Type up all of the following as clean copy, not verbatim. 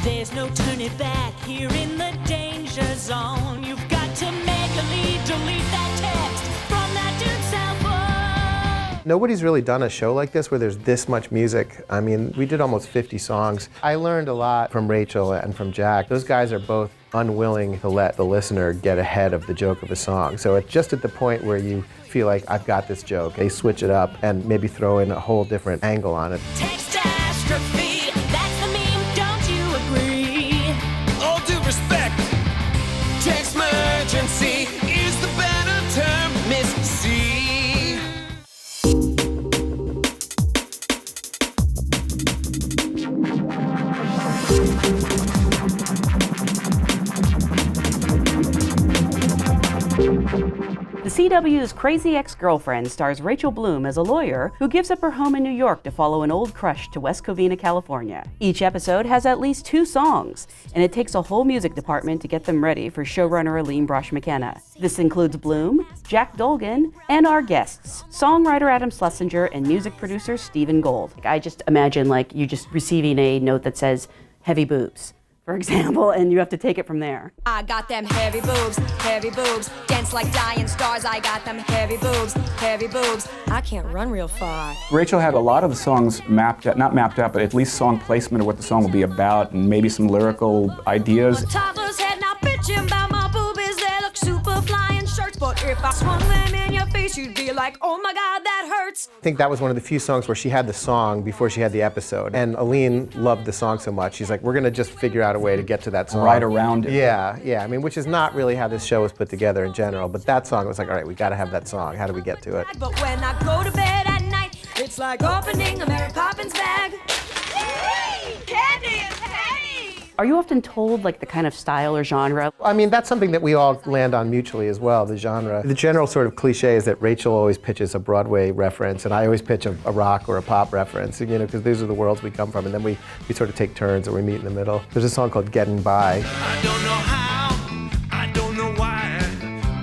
There's no turning back here in the danger zone. You've got to manually delete that text from that dude's cell phone. Nobody's really done a show like this where there's this much music. I mean, we did almost 50 songs. I learned a lot from Rachel and from Jack. Those guys are both unwilling to let the listener get ahead of the joke of a song. So it's just at the point where you feel like, I've got this joke, they switch it up and maybe throw in a whole different angle on it. Textastrophe, that's the meme, don't you agree? All due respect, textmergency is the better term, Miss C. The CW's Crazy Ex-Girlfriend stars Rachel Bloom as a lawyer who gives up her home in New York to follow an old crush to West Covina, California. Each episode has at least 2 songs, and it takes a whole music department to get them ready for showrunner Aline Brosh McKenna. This includes Bloom, Jack Dolgan, and our guests, songwriter Adam Schlesinger and music producer Stephen Gold. I just imagine like you just receiving a note that says, heavy boobs, for example, and you have to take it from there. I got them heavy boobs, dance like dying stars. I got them heavy boobs, I can't run real far. Rachel had a lot of the songs mapped out, not mapped out, but at least song placement of what the song will be about and maybe some lyrical ideas. A toddler's head now bitching about my boobies, they look super flying shirts. But if I swung them in your face, you'd be like, oh my God, that hurts. I think that was one of the few songs where she had the song before she had the episode. And Aline loved the song so much, she's like, we're gonna just figure out a way to get to that song. Right around it. Yeah, I mean, which is not really how this show was put together in general, but that song was like, all right, we gotta have that song. How do we get to it? But when I go to bed at night, it's like opening a Mary Poppins bag. Hey, candy is heavy! Are you often told like the kind of style or genre? I mean, that's something that we all land on mutually as well, the genre. The general sort of cliche is that Rachel always pitches a Broadway reference, and I always pitch a rock or a pop reference, you know, because those are the worlds we come from, and then we sort of take turns and we meet in the middle. There's a song called Getting By. I don't know how, I don't know why,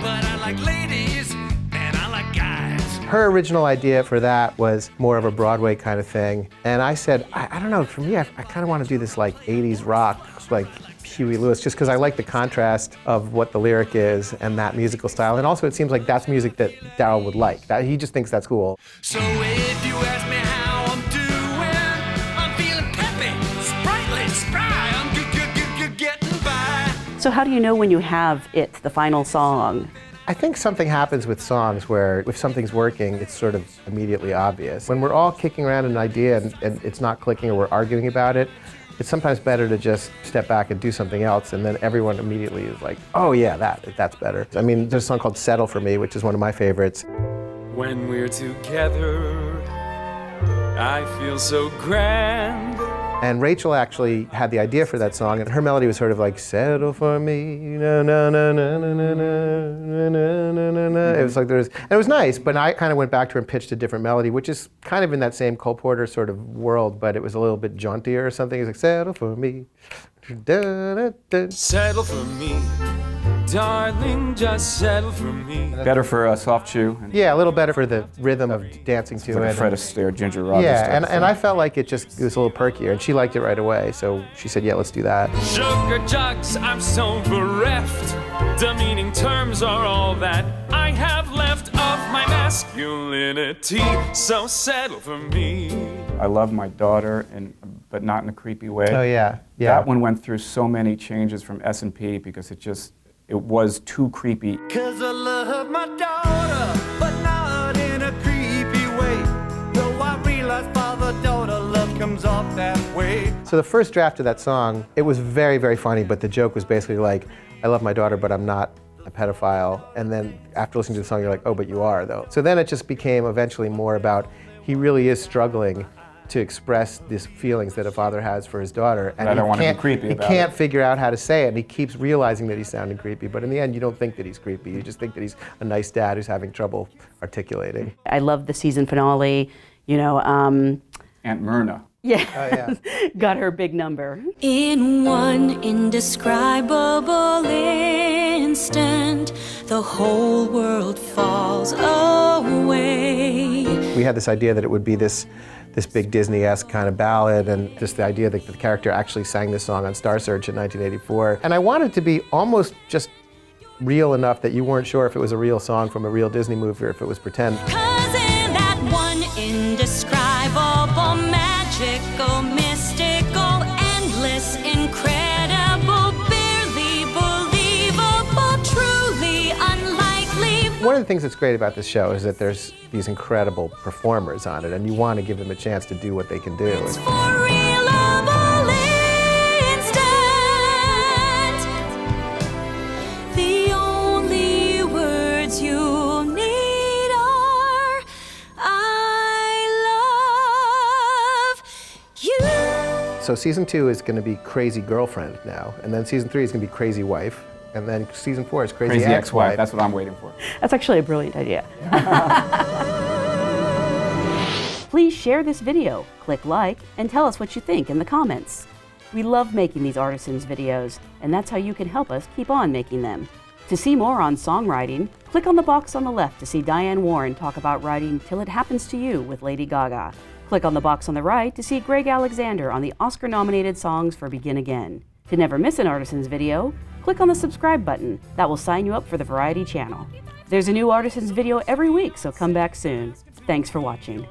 but I like ladies and I like guys. Her original idea for that was more of a Broadway kind of thing, and I said, I don't know, for me, I kind of want to do this like 80s rock, like Huey Lewis, just because I like the contrast of what the lyric is and that musical style, and also it seems like that's music that Daryl would like. He just thinks that's cool. So if you ask me how I'm doing, I'm feeling peppy, sprightly, spry, I'm getting by. So how do you know when you have it, the final song? I think something happens with songs where if something's working, it's sort of immediately obvious. When we're all kicking around an idea and it's not clicking or we're arguing about it, it's sometimes better to just step back and do something else, and then everyone immediately is like, oh yeah, that's better. I mean, there's a song called Settle for Me, which is one of my favorites. When we're together, I feel so grand. And Rachel actually had the idea for that song, and her melody was sort of like, settle for me, na na na na na na na na na na na. It was like and it was nice, but I kind of went back to her and pitched a different melody, which is kind of in that same Cole Porter sort of world, but it was a little bit jauntier or something. It's like, settle for me. Settle for me, darling, just settle for me. Better for a soft chew. Yeah, a little better for the rhythm of dancing to Like it. a Fred Astaire, Ginger Rogers. Yeah, stuff, and I felt like it was a little perkier, and she liked it right away, so she said, yeah, let's do that. Sugar jugs, I'm so bereft. Demeaning terms are all that I have left of my masculinity, so settle for me. I love my daughter, but not in a creepy way. Oh yeah. That one went through so many changes from S&P because it was too creepy. 'Cause I love my daughter, but not in a creepy way. Though I realize father-daughter love comes off that way. So the first draft of that song, it was very, very funny, but the joke was basically like, I love my daughter, but I'm not a pedophile. And then after listening to the song, you're like, oh, but you are, though. So then it just became eventually more about, he really is struggling to express these feelings that a father has for his daughter. And I don't want to be creepy about it. He can't figure out how to say it, and he keeps realizing that he's sounding creepy, but in the end, you don't think that he's creepy. You just think that he's a nice dad who's having trouble articulating. I love the season finale, you know. Aunt Myrna. Yeah, Oh, yeah. got her big number. In one indescribable instant, the whole world falls away. We had this idea that it would be this this big Disney-esque kind of ballad, and just the idea that the character actually sang this song on Star Search in 1984. And I wanted to be almost just real enough that you weren't sure if it was a real song from a real Disney movie or if it was pretend. 'Cause in that one indescribable, magical, mystical, endless, incredible, barely believable, truly unlikely. One of the things that's great about this show is that there's these incredible performers on it, and you want to give them a chance to do what they can do. It's for real of all instant. The only words you'll need are I love you. So season 2 is going to be Crazy Girlfriend now, and then season 3 is going to be Crazy Wife, and then season 4 is Crazy, Crazy Ex-Wife. ex-wife, that's what I'm waiting for. That's actually a brilliant idea. Please share this video, click like, and tell us what you think in the comments. We love making these Artisans videos, and that's how you can help us keep on making them. To see more on songwriting, click on the box on the left to see Diane Warren talk about writing Till It Happens to You with Lady Gaga. Click on the box on the right to see Greg Alexander on the Oscar-nominated songs for Begin Again. To never miss an Artisans video, click on the subscribe button. That will sign you up for the Variety channel. There's a new Artisans video every week, so come back soon. Thanks for watching.